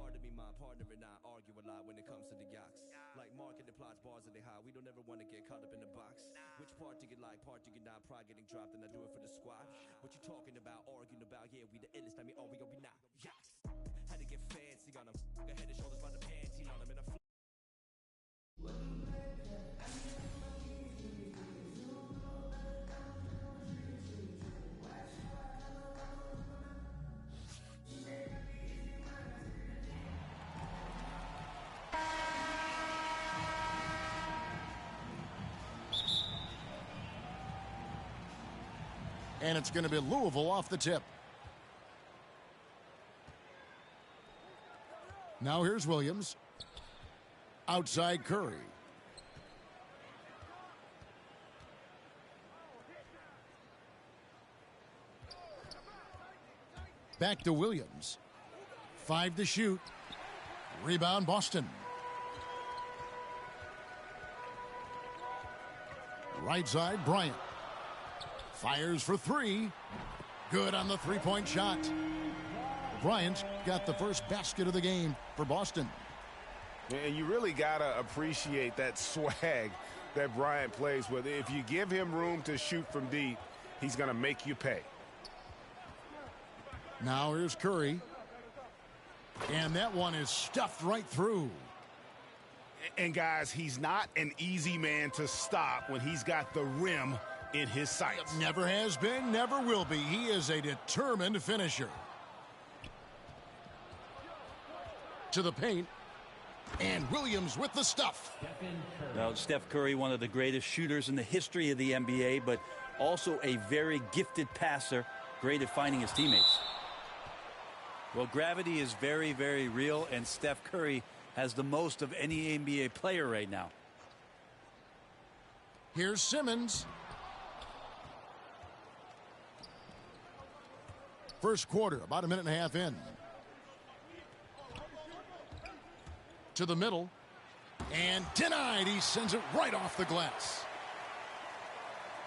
Pardon me, my partner and I argue a lot when it comes to the yaks. Like marketing plots, bars that they high. We don't ever want to get caught up in the box. Which part do you like, part do you not? Pride getting dropped and I do it for the squad. What you talking about, arguing about? Yeah, we the illest. I mean, are we not? Yaks. Had to get fancy on them. Got head and shoulders by the panty on them. And I And it's going to be Louisville off the tip. Now here's Williams. Outside Curry. Back to Williams. 5 to shoot. Rebound Boston. Right side Bryant. Fires for 3. Good on the three-point shot. Bryant got the first basket of the game for Boston. And you really got to appreciate that swag that Bryant plays with. If you give him room to shoot from deep, he's going to make you pay. Now here's Curry. And that one is stuffed right through. And guys, he's not an easy man to stop when he's got the rim in his sights. Never has been, never will be. He is a determined finisher. To the paint. And Williams with the stuff. Now, Steph Curry, one of the greatest shooters in the history of the NBA, but also a very gifted passer, great at finding his teammates. Well, gravity is very, very real, and Steph Curry has the most of any NBA player right now. Here's Simmons. First quarter, about a minute and a half in. To the middle. And denied. He sends it right off the glass.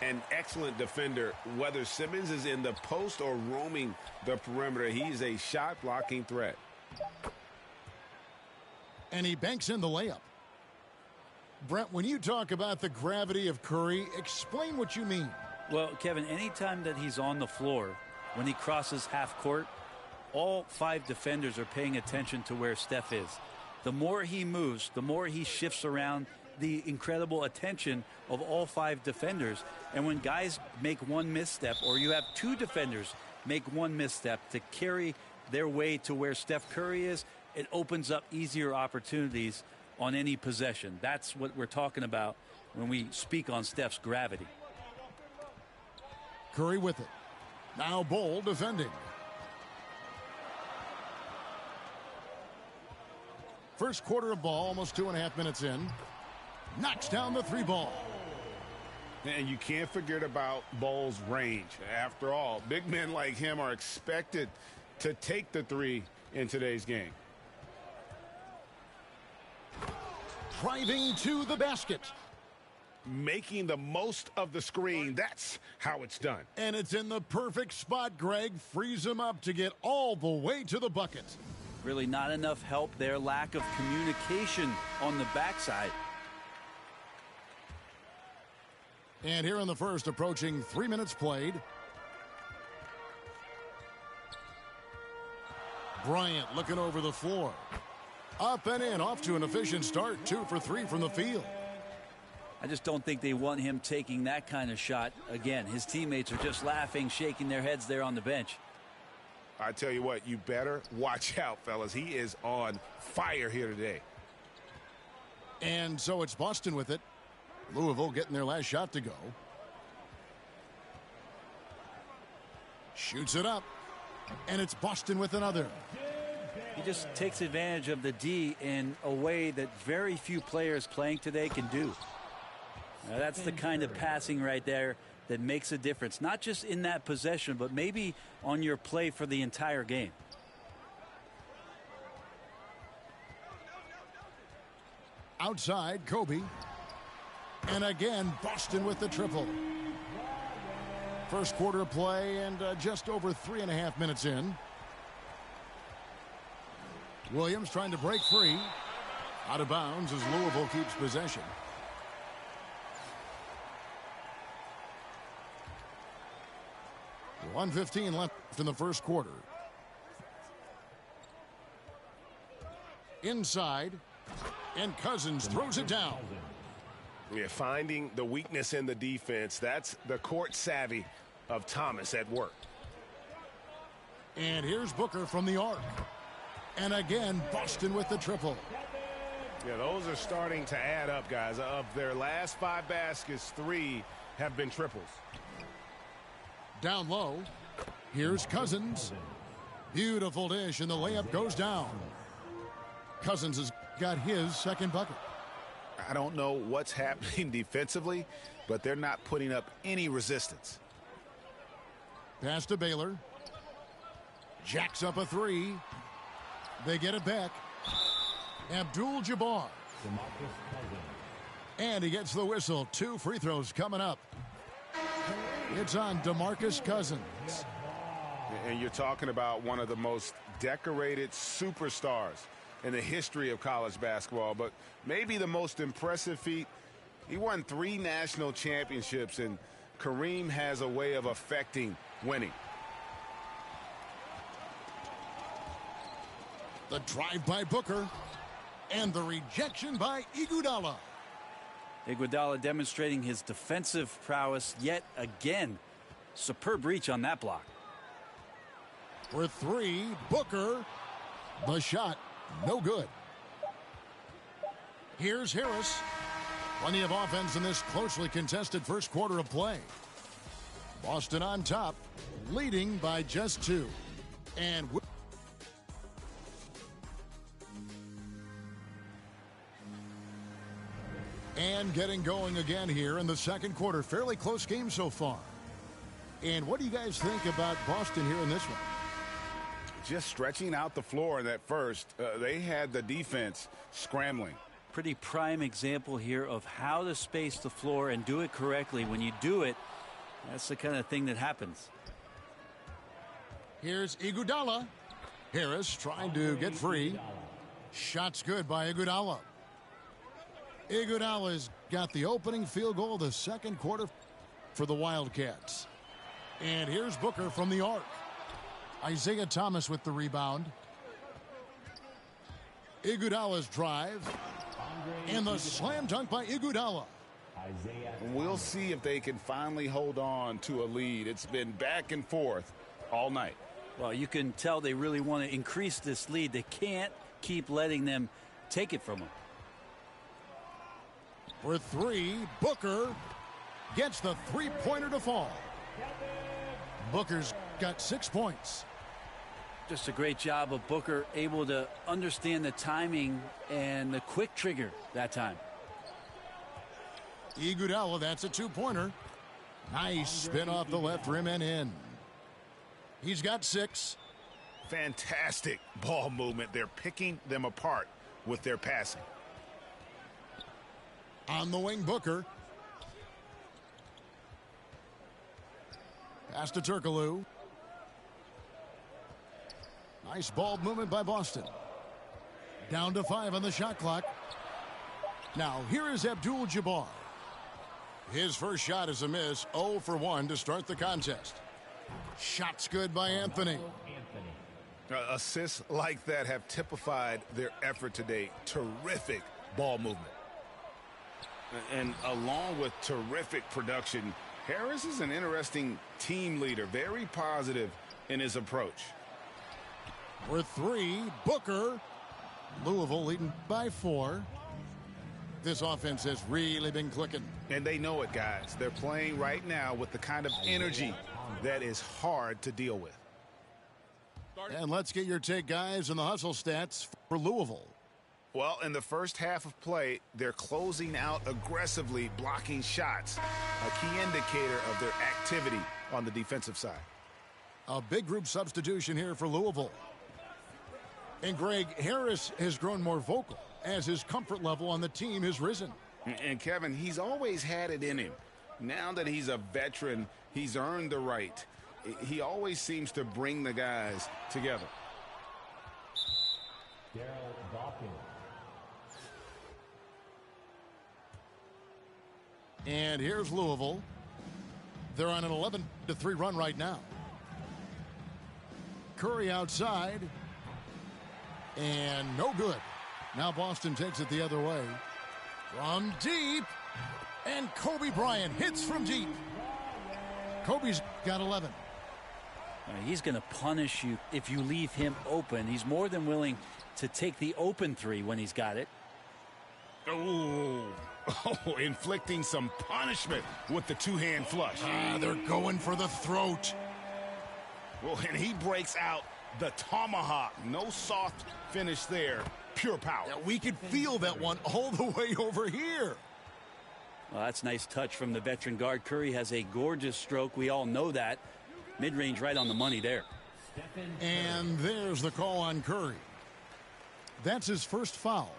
An excellent defender, whether Simmons is in the post or roaming the perimeter. He's a shot-blocking threat. And he banks in the layup. Brent, when you talk about the gravity of Curry, explain what you mean. Well, Kevin, anytime that he's on the floor, when he crosses half court, all 5 defenders are paying attention to where Steph is. The more he moves, the more he shifts around, the incredible attention of all 5 defenders. And when guys make one misstep, or you have 2 defenders make one misstep to carry their way to where Steph Curry is, it opens up easier opportunities on any possession. That's what we're talking about when we speak on Steph's gravity. Curry with it. Now Bol defending. First quarter of ball, almost 2.5 minutes in. Knocks down the 3 ball. And you can't forget about Bol's range. After all, big men like him are expected to take the 3 in today's game. Driving to the basket. Making the most of the screen. That's how it's done. And it's in the perfect spot, Greg. Frees him up to get all the way to the bucket. Really not enough help there. Lack of communication on the backside. And here in the first, approaching 3 minutes played. Bryant looking over the floor. Up and in, off to an efficient start. 2 for 3 from the field. I just don't think they want him taking that kind of shot again. His teammates are just laughing, shaking their heads there on the bench. I tell you what, you better watch out, fellas. He is on fire here today. And so it's Boston with it. Louisville getting their last shot to go. Shoots it up. And it's Boston with another. He just takes advantage of the D in a way that very few players playing today can do. Now, that's the kind of passing right there that makes a difference, not just in that possession, but maybe on your play for the entire game. Outside, Kobe. And again, Boston with the triple. First quarter of play and just over 3.5 minutes in. Williams trying to break free. Out of bounds as Louisville keeps possession. .115 left in the first quarter. Inside, and Cousins throws it down. Yeah, finding the weakness in the defense. That's the court savvy of Thomas at work. And here's Booker from the arc. And again, Boston with the triple. Yeah, those are starting to add up, guys. Of their last 5 baskets, 3 have been triples. Down low. Here's Cousins. Beautiful dish, and the layup goes down. Cousins has got his second bucket. I don't know what's happening defensively, but they're not putting up any resistance. Pass to Baylor. Jacks up a 3. They get it back. Abdul-Jabbar. And he gets the whistle. 2 free throws coming up. It's on DeMarcus Cousins. And you're talking about one of the most decorated superstars in the history of college basketball, but maybe the most impressive feat. He won 3 national championships, and Kareem has a way of affecting winning. The drive by Booker, and the rejection by Iguodala. Iguodala demonstrating his defensive prowess yet again. Superb reach on that block. For 3, Booker. The shot, no good. Here's Harris. Plenty of offense in this closely contested first quarter of play. Boston on top, leading by just 2. And getting going again here in the second quarter. Fairly close game so far. And what do you guys think about Boston here in this one? Just stretching out the floor in that first. They had the defense scrambling. Pretty prime example here of how to space the floor and do it correctly. When you do it, that's the kind of thing that happens. Here's Iguodala. Harris trying to get free. Shot's good by Iguodala. Iguodala's got the opening field goal of the second quarter for the Wildcats. And here's Booker from the arc. Isaiah Thomas with the rebound. Iguodala's drive. And the slam dunk by Iguodala. We'll see if they can finally hold on to a lead. It's been back and forth all night. Well, you can tell they really want to increase this lead. They can't keep letting them take it from them. For 3, Booker gets the three-pointer to fall. Booker's got 6 points. Just a great job of Booker, able to understand the timing and the quick trigger that time. Iguodala, that's a 2-pointer. Nice spin off the left rim and in. He's got 6. Fantastic ball movement. They're picking them apart with their passing. On the wing, Booker. Pass to Turkoglu. Nice ball movement by Boston. Down to 5 on the shot clock. Now here is Abdul-Jabbar. His first shot is a miss. 0 for 1 to start the contest. Shot's good by Anthony. Assists like that have typified their effort today. Terrific ball movement. And along with terrific production, Harris is an interesting team leader. Very positive in his approach. For 3, Booker. Louisville leading by 4. This offense has really been clicking. And they know it, guys. They're playing right now with the kind of energy that is hard to deal with. And let's get your take, guys, on the hustle stats for Louisville. Well, in the first half of play, they're closing out aggressively, blocking shots, a key indicator of their activity on the defensive side. A big group substitution here for Louisville. And Greg, Harris has grown more vocal as his comfort level on the team has risen. And Kevin, he's always had it in him. Now that he's a veteran, he's earned the right. He always seems to bring the guys together. And here's Louisville. They're on an 11-3 run right now. Curry outside. And no good. Now Boston takes it the other way. From deep. And Kobe Bryant hits from deep. Kobe's got 11. He's going to punish you if you leave him open. He's more than willing to take the open three when he's got it. Oh, inflicting some punishment with the two-hand flush. They're going for the throat. Well, and he breaks out the tomahawk. No soft finish there. Pure power. Yeah, we could feel that one all the way over here. Well, that's a nice touch from the veteran guard. Curry has a gorgeous stroke. We all know that. Mid-range right on the money there. And there's the call on Curry. That's his first foul.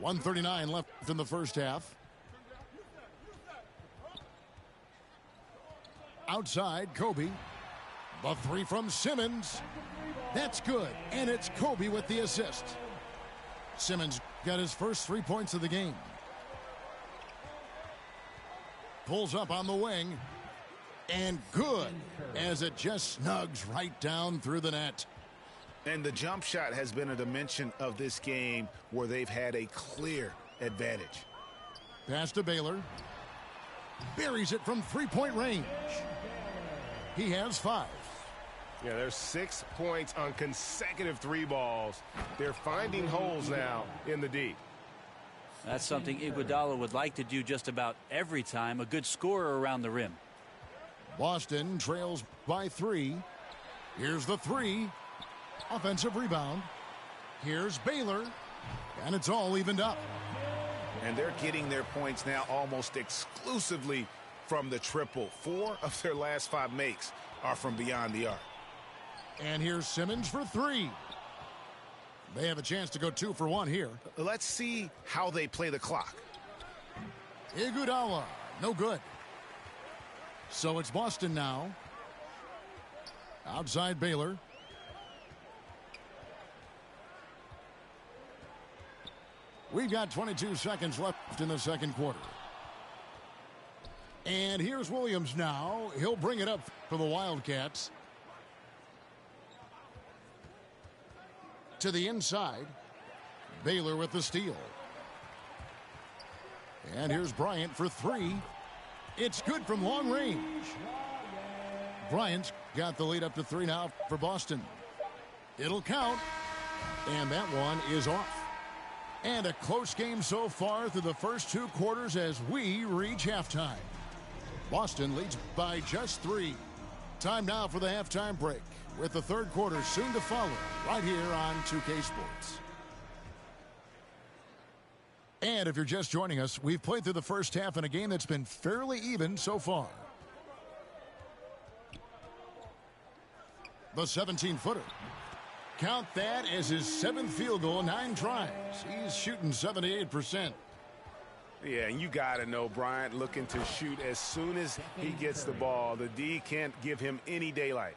.139 left in the first half. Outside, Kobe. The three from Simmons. That's good. And it's Kobe with the assist. Simmons got his first 3 points of the game. Pulls up on the wing. And good, as it just snugs right down through the net. And the jump shot has been a dimension of this game where they've had a clear advantage. Pass to Baylor. Buries it from three-point range. He has 5. Yeah, there's 6 points on consecutive 3 balls. They're finding holes now in the D. That's something Iguodala would like to do just about every time. A good scorer around the rim. Boston trails by 3. Here's the 3. Offensive rebound. Here's Baylor. And it's all evened up. And they're getting their points now almost exclusively from the triple. 4 of their last 5 makes are from beyond the arc. And here's Simmons for 3. They have a chance to go 2 for 1 here. Let's see how they play the clock. Iguodala, no good. So it's Boston now. Outside Baylor. We've got 22 seconds left in the second quarter. And here's Williams now. He'll bring it up for the Wildcats. To the inside. Baylor with the steal. And here's Bryant for 3. It's good from long range. Bryant's got the lead up to 3 now for Boston. It'll count. And that one is off. And a close game so far through the first 2 quarters as we reach halftime. Boston leads by just 3. Time now for the halftime break, with the third quarter soon to follow right here on 2K Sports. And if you're just joining us, we've played through the first half in a game that's been fairly even so far. The 17-footer. Count that as his 7th field goal in 9 tries. He's shooting 78%. Yeah, and you got to know Bryant looking to shoot as soon as he gets the ball. The D can't give him any daylight.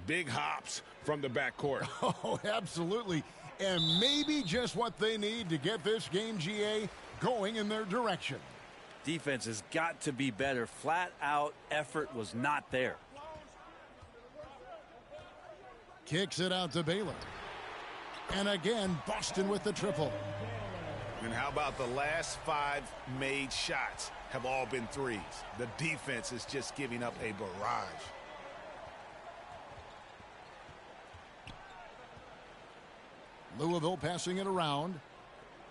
Big hops from the backcourt. Oh, absolutely. And maybe just what they need to get this game, GA, going in their direction. Defense has got to be better. Flat out effort was not there. Kicks it out to Baylor. And again, Boston with the triple. And how about the last 5 made shots have all been threes? The defense is just giving up a barrage. Louisville passing it around.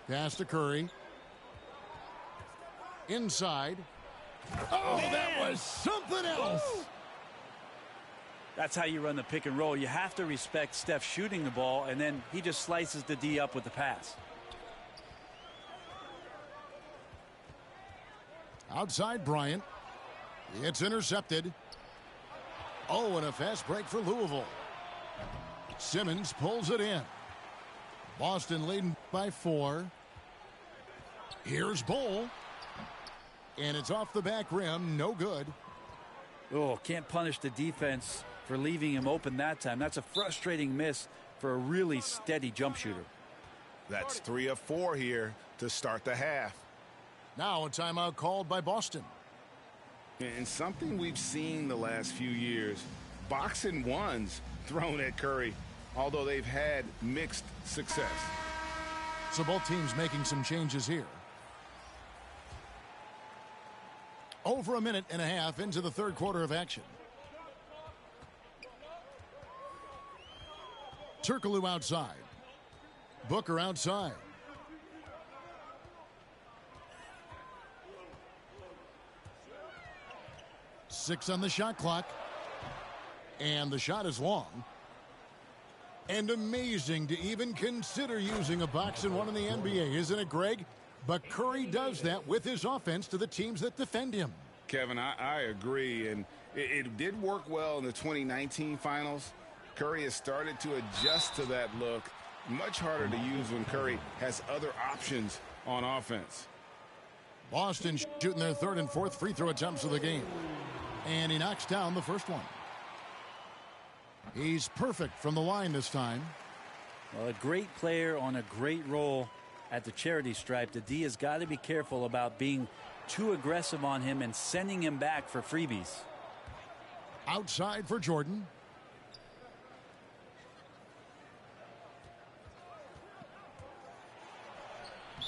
Pass to Curry. Inside. Oh, that was something else. That's how you run the pick and roll. You have to respect Steph shooting the ball, and then he just slices the D up with the pass. Outside Bryant. It's intercepted. Oh, and a fast break for Louisville. Simmons pulls it in. Boston leading by 4. Here's Bull. And it's off the back rim. No good. Oh, can't punish the defense for leaving him open that time. That's a frustrating miss for a really steady jump shooter. That's 3 of 4 here to start the half. Now a timeout called by Boston. And something we've seen the last few years, boxing ones thrown at Curry, although they've had mixed success. So both teams making some changes here. Over a minute and a half into the third quarter of action. Turkoglu outside. Booker outside. Six on the shot clock. And the shot is long. And amazing to even consider using a box and one in the NBA, isn't it, Greg? But Curry does that with his offense to the teams that defend him. Kevin, I agree. And it did work well in the 2019 finals. Curry has started to adjust to that look. Much harder to use when Curry has other options on offense. Boston shooting their third and fourth free throw attempts of the game. And he knocks down the first one. He's perfect from the line this time. Well, a great player on a great role at the charity stripe. The D has got to be careful about being too aggressive on him and sending him back for freebies. Outside for Jordan.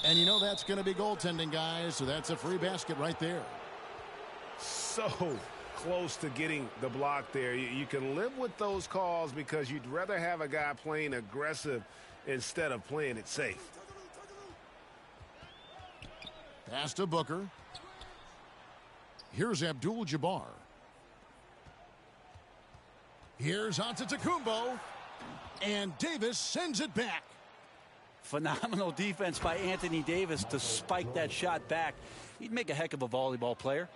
And you know that's going to be goaltending, guys, so that's a free basket right there. So close to getting the block there. You can live with those calls because you'd rather have a guy playing aggressive instead of playing it safe. Pass to Booker. Here's Abdul-Jabbar. Here's Antetokounmpo. And Davis sends it back. Phenomenal defense by Anthony Davis to spike that shot back. He'd make a heck of a volleyball player.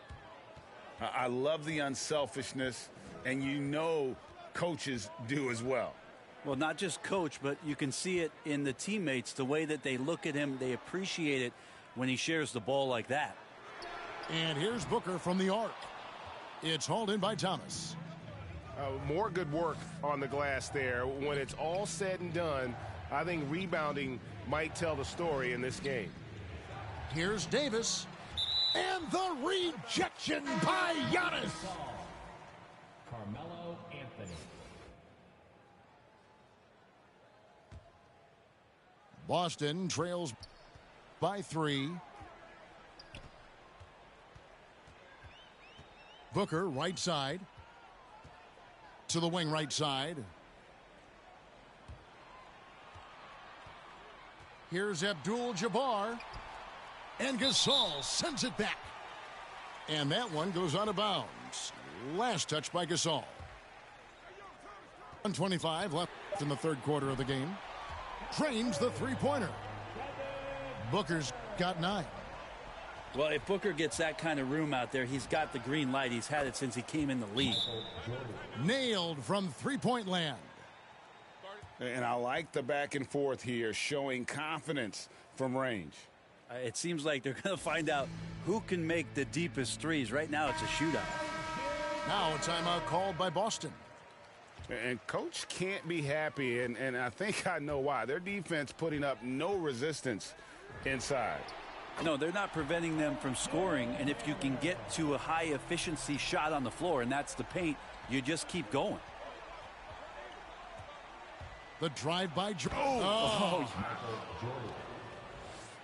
I love the unselfishness, and you know coaches do as well. Well, not just coach, but you can see it in the teammates, the way that they look at him. They appreciate it when he shares the ball like that. And here's Booker from the arc. It's hauled in by Thomas. More good work on the glass there. When it's all said and done, I think rebounding might tell the story in this game. Here's Davis. And the rejection by Giannis. Carmelo Anthony. Boston trails by 3. Booker right side. To the wing right side. Here's Abdul-Jabbar. And Gasol sends it back. And that one goes out of bounds. Last touch by Gasol. 1:25 left in the third quarter of the game. Trains the three-pointer. Booker's got 9. Well, if Booker gets that kind of room out there, he's got the green light. He's had it since he came in the league. Nailed from three-point land. And I like the back and forth here, showing confidence from range. It seems like they're going to find out who can make the deepest threes. Right now, it's a shootout. Now a timeout called by Boston. And coach can't be happy, and I think I know why. Their defense putting up no resistance inside. No, they're not preventing them from scoring, and if you can get to a high-efficiency shot on the floor, and that's the paint, you just keep going. The drive by Jordan. Oh.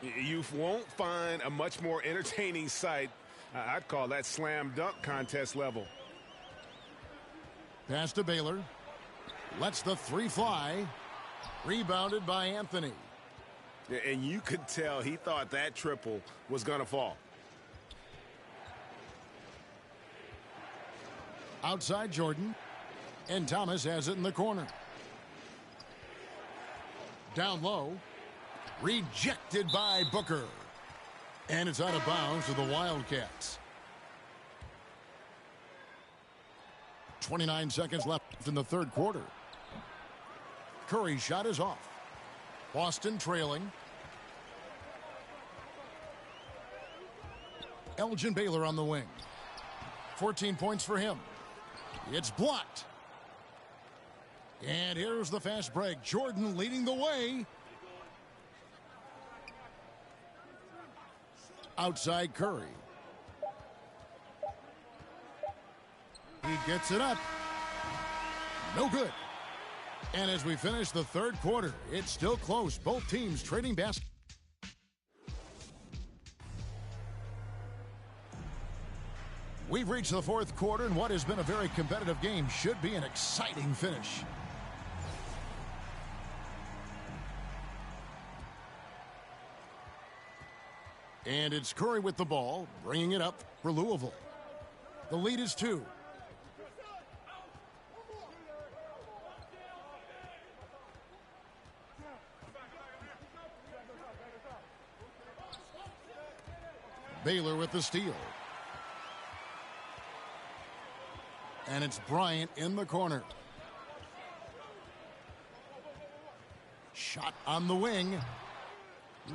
You won't find a much more entertaining sight. I'd call that slam dunk contest level. Pass to Baylor. Lets the three fly. Rebounded by Anthony. And you could tell he thought that triple was going to fall. Outside Jordan. And Thomas has it in the corner. Down low. Rejected by Booker. And it's out of bounds to the Wildcats. 29 seconds left in the third quarter. Curry's shot is off. Boston trailing. Elgin Baylor on the wing. 14 points for him. It's blocked. And here's the fast break. Jordan leading the way. Outside Curry. He gets it up. No good. And as we finish the third quarter, it's still close. Both teams trading baskets. We've reached the fourth quarter, and what has been a very competitive game should be an exciting finish. And it's Curry with the ball, bringing it up for Louisville. The lead is 2. Baylor with the steal. And it's Bryant in the corner. Shot on the wing.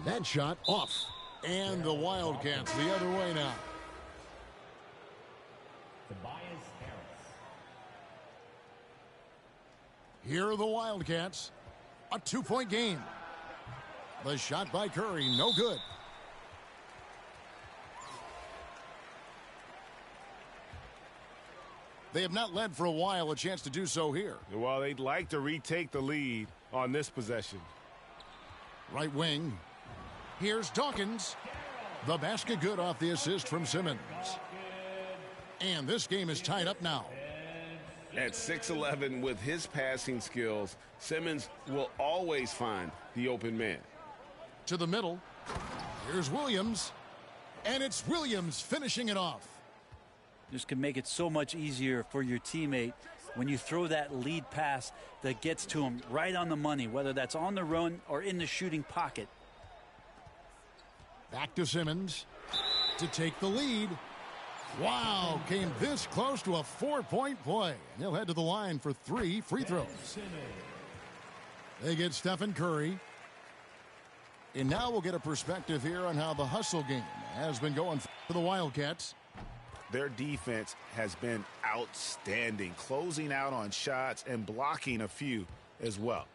That shot off. And the Wildcats the other way now. Here are the Wildcats. A 2-point game. The shot by Curry, no good. They have not led for a while, a chance to do so here. Well, they'd like to retake the lead on this possession. Right wing. Here's Dawkins. The basket good off the assist from Simmons. And this game is tied up now. At 6'11", with his passing skills, Simmons will always find the open man. To the middle. Here's Williams. And it's Williams finishing it off. This can make it so much easier for your teammate when you throw that lead pass that gets to him right on the money, whether that's on the run or in the shooting pocket. Back to Simmons to take the lead. Wow, came this close to a 4-point play. And he'll head to the line for 3 free throws. They get Stephen Curry. And now we'll get a perspective here on how the hustle game has been going for the Wildcats. Their defense has been outstanding, closing out on shots and blocking a few as well.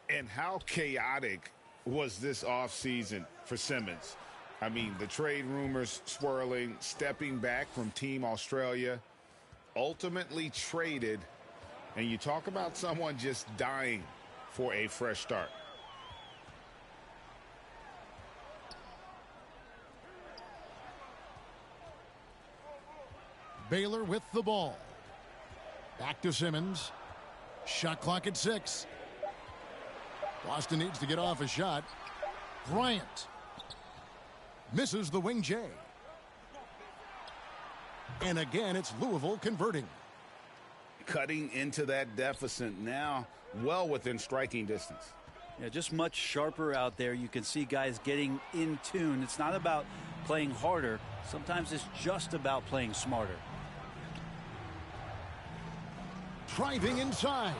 And how chaotic was this offseason for Simmons? I mean, the trade rumors swirling, stepping back from Team Australia, ultimately traded, and you talk about someone just dying for a fresh start. Baylor with the ball. Back to Simmons. Shot clock at 6. Boston needs to get off a shot. Bryant misses the wing J. And again, it's Louisville converting. Cutting into that deficit now, well within striking distance. Yeah, just much sharper out there. You can see guys getting in tune. It's not about playing harder. Sometimes it's just about playing smarter. Driving inside.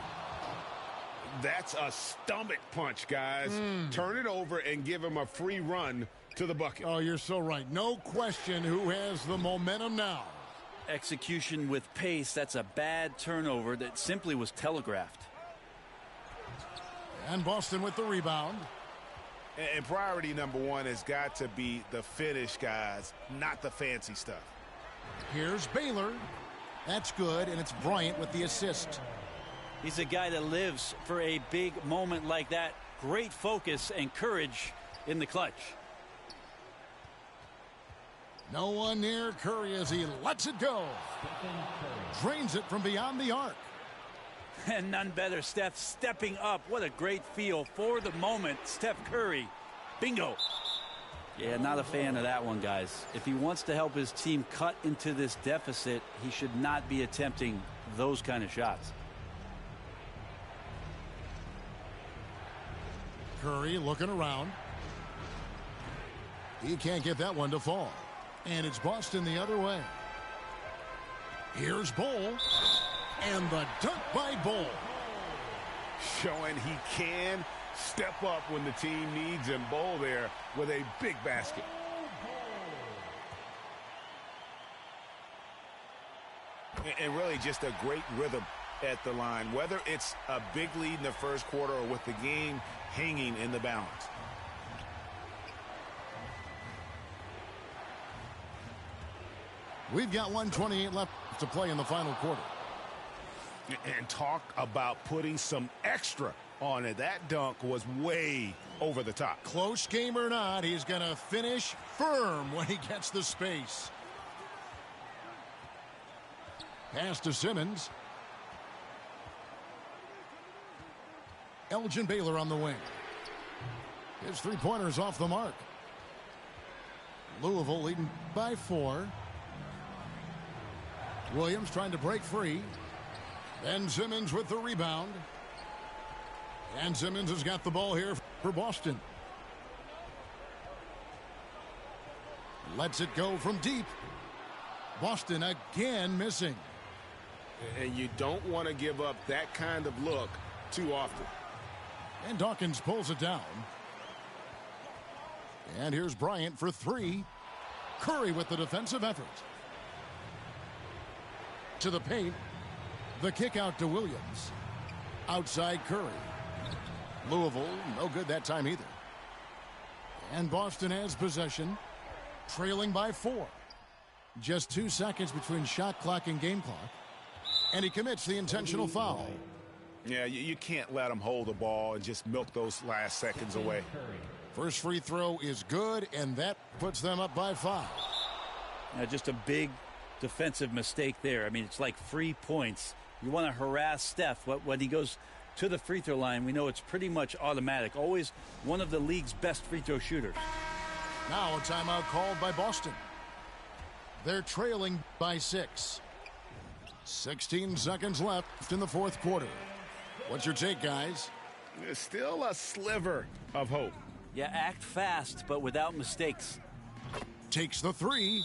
That's a stomach punch, guys. Turn it over and give him a free run to the bucket. Oh, you're so right. No question who has the momentum now. Execution with pace. That's a bad turnover that simply was telegraphed. And Boston with the rebound. And priority number 1 has got to be the finish, guys, not the fancy stuff. Here's Baylor. That's good, and it's Bryant with the assist. He's a guy that lives for a big moment like that. Great focus and courage in the clutch. No one near Curry as he lets it go. Drains it from beyond the arc. And none better, Steph stepping up. What a great feel for the moment. Steph Curry. Bingo. Yeah, not a fan of that one, guys. If he wants to help his team cut into this deficit, he should not be attempting those kind of shots. Curry looking around. He can't get that one to fall. And it's Boston the other way. Here's Bol. And the dunk by Bol. Showing he can step up when the team needs him. Bol there with a big basket. And really just a great rhythm at the line, whether it's a big lead in the first quarter or with the game hanging in the balance. We've got 1:28 left to play in the final quarter. And talk about putting some extra on it. That dunk was way over the top. Close game or not, he's going to finish firm when he gets the space. Pass to Simmons. Elgin Baylor on the wing. His three-pointer's off the mark. Louisville leading by 4. Williams trying to break free. Ben Simmons with the rebound. And Simmons has got the ball here for Boston. Lets it go from deep. Boston again missing. And you don't want to give up that kind of look too often. And Dawkins pulls it down. And here's Bryant for 3. Curry with the defensive effort. To the paint. The kick out to Williams. Outside Curry. Louisville, no good that time either. And Boston has possession. Trailing by 4. Just 2 seconds between shot clock and game clock. And he commits the intentional foul. Yeah, you can't let him hold the ball and just milk those last seconds away. First free throw is good, and that puts them up by 5. Now, just a big defensive mistake there. I mean, it's like free points. You want to harass Steph. When he goes to the free throw line, we know it's pretty much automatic. Always one of the league's best free throw shooters. Now a timeout called by Boston. They're trailing by 6. 16 seconds left in the fourth quarter. What's your take, guys? There's still a sliver of hope. Yeah, act fast, but without mistakes. Takes the 3.